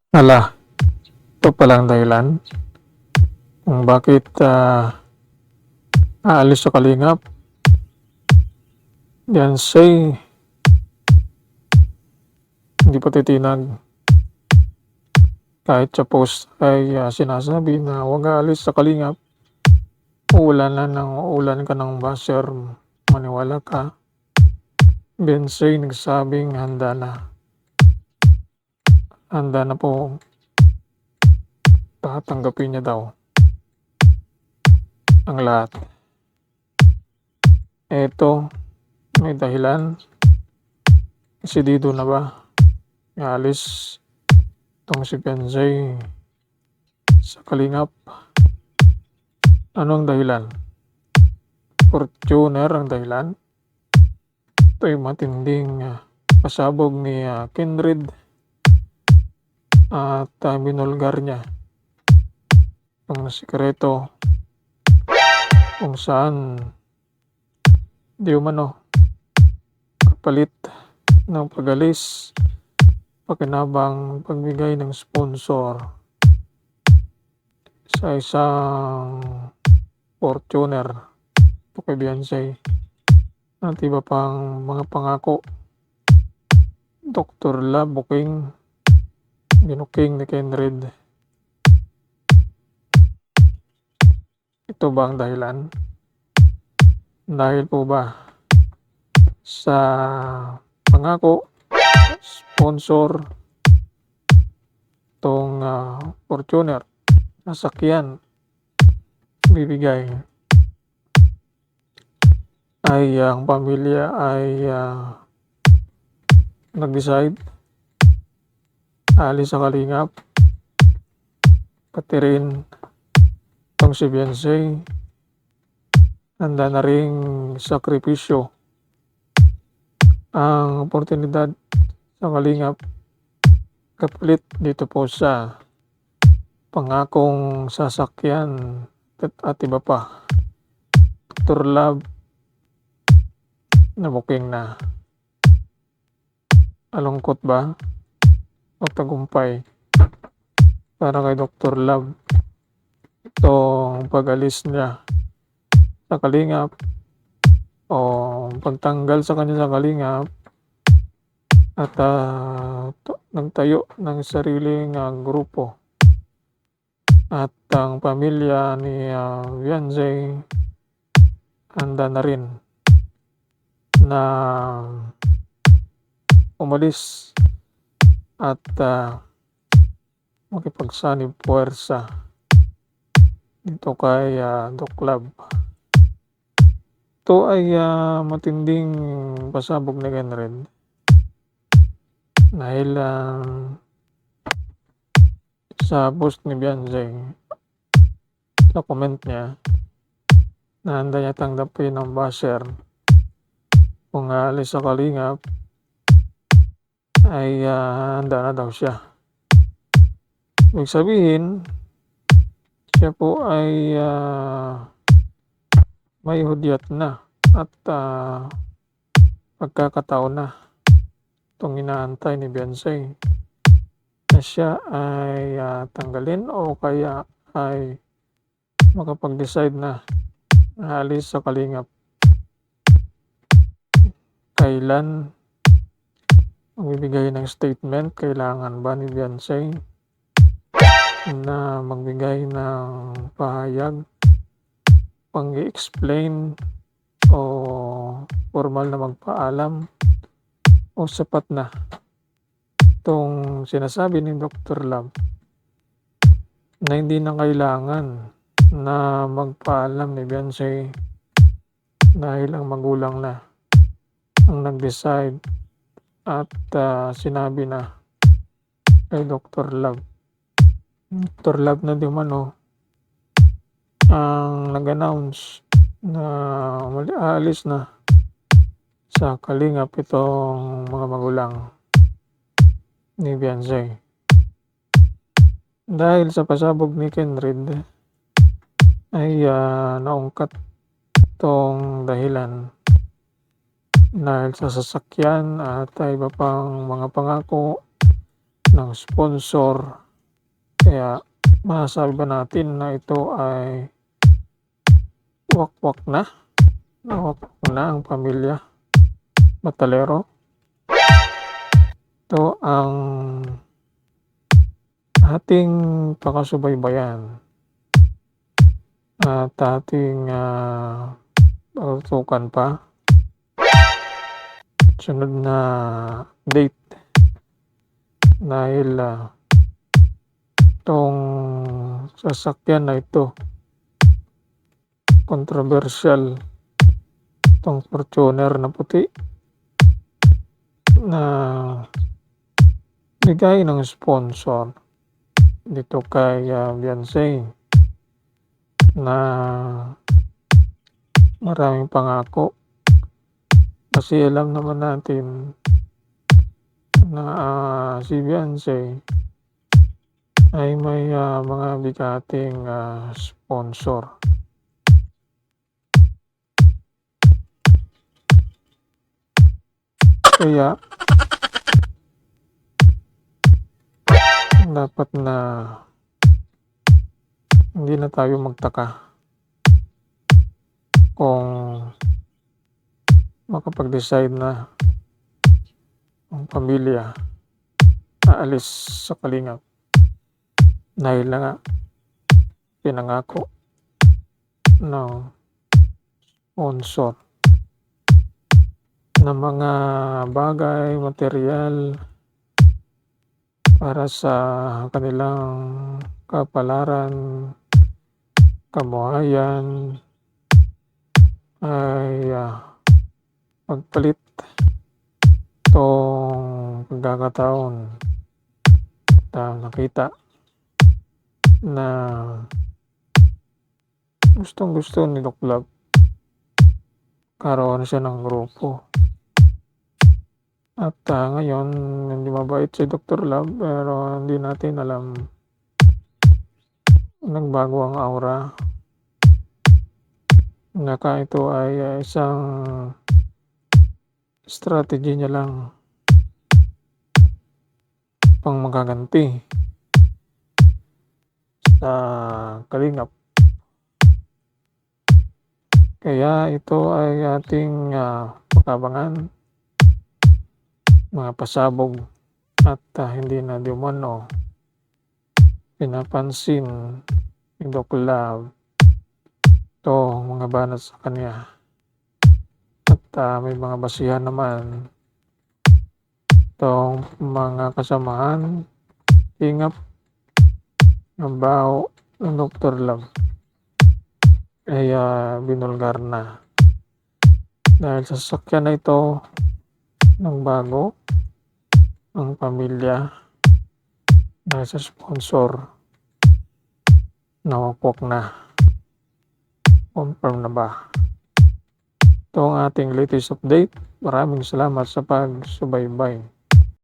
Hala, ito palang dahilan kung bakit aalis sa Kalingap. Beyonce, hindi pa titinag. Kahit sa post ay sinasabi na huwag aalis sa Kalingap. Uulan ka ng basher, maniwala ka. Beyonce nagsabing handa na po, tatanggapin niya daw ang lahat. Eto, may dahilan. Desidido na ba aalis itong si Beyonce sa Kalingap? Ano ang dahilan? Fortuner ang dahilan? Ito'y matinding pasabog ni Kindred at binulgar niya ang sikreto kung saan di umano kapalit ng pag-alis, pakinabang pagbigay ng sponsor sa isang Fortuner o kay Beyonce at iba pang mga pangako. Dr. Love binuking ni Kindred. Ito ba ang dahilan? Dahil po ba sa pangako, sponsor, tong Fortuner, sasakyan, bibigay, ay ang pamilya ay nag-decide alis sa Kalingap, pati rin itong si Beyonce handa na ring sakripisyo ang oportunidad sa Kalingap kapalit dito po sa pangakong sasakyan at iba pa. Dr. Love na booking na. Alungkot ba o tagumpay para kay Dr. Love itong pag-alis niya sa Kalingap o pagtanggal sa kanya sa Kalingap at nagtayo ng sariling grupo at ang pamilya ni Beyonce handa na rin na umalis at makipagsanib puwersa dito kay Doc Love. Ito ay matinding pasabog ni Kindred dahil sa post ni Beyonce, sa comment niya na handa niya tanggapin ng basher kung aalis sa Kalingap ay handa na daw siya. Ibig sabihin, siya po ay may hudyat na at pagkakataon na itong inaantay ni Beyonce na siya ay tanggalin o kaya ay makapag-decide na alis sa Kalingap. Kailan magbibigay ng statement? Kailangan ba ni Beyonce na magbigay ng pahayag, pang-i-explain o formal na magpaalam o sapat na itong sinasabi ni Dr. Love na hindi na kailangan na magpaalam ni Beyonce dahil ang magulang na ang nag-decide at sinabi na kay Dr. Love. Dr. Love na di umano ang nag-announce na aalis na sa Kalingap itong mga magulang ni Beyonce. Dahil sa pasabog ni Kindred ay naungkat itong dahilan dahil sa sasakyan at iba pang mga pangako ng sponsor. Kaya masasabi ba natin na ito ay wakwak na? Wakwak na ang pamilya Batalero? Ito ang ating pakasubaybayan at ating pagtutukan pa sunod na date dahil itong sasakyan na ito controversial, itong Fortuner na puti na bigay ng sponsor dito kay Beyonce na maraming pangako kasi alam naman natin na si Beyonce ay may mga bigating sponsor. Kaya dapat na hindi na tayo magtaka kung makapag-decide na ang pamilya aalis sa Kalingap dahil na nga pinangako ng sponsor na mga bagay, material para sa kanilang kapalaran, kabuhayan ay pagpalit itong pagkakataon nakita na gustong gusto ni Doc Love karoon siya ng grupo. At ngayon, hindi mabait si Dr. Love pero hindi natin alam. Nagbago ang aura. Naka ito ay isang strategy niya lang pang magaganti sa Kalingap. Kaya ito ay ating pag-abangan, mga pasabog at hindi na di umano pinapansin ni Doc Love ito mga banat sa kanya at may mga basihan naman itong mga kasamahan Kalingap ng baho ng Dr. Love ay binulgar na dahil sa sasakyan na ito ng bago ang pamilya dahil sa sponsor nawakwak na. Confirm na ba? Ito ang ating latest update. Maraming salamat sa pagsubaybay.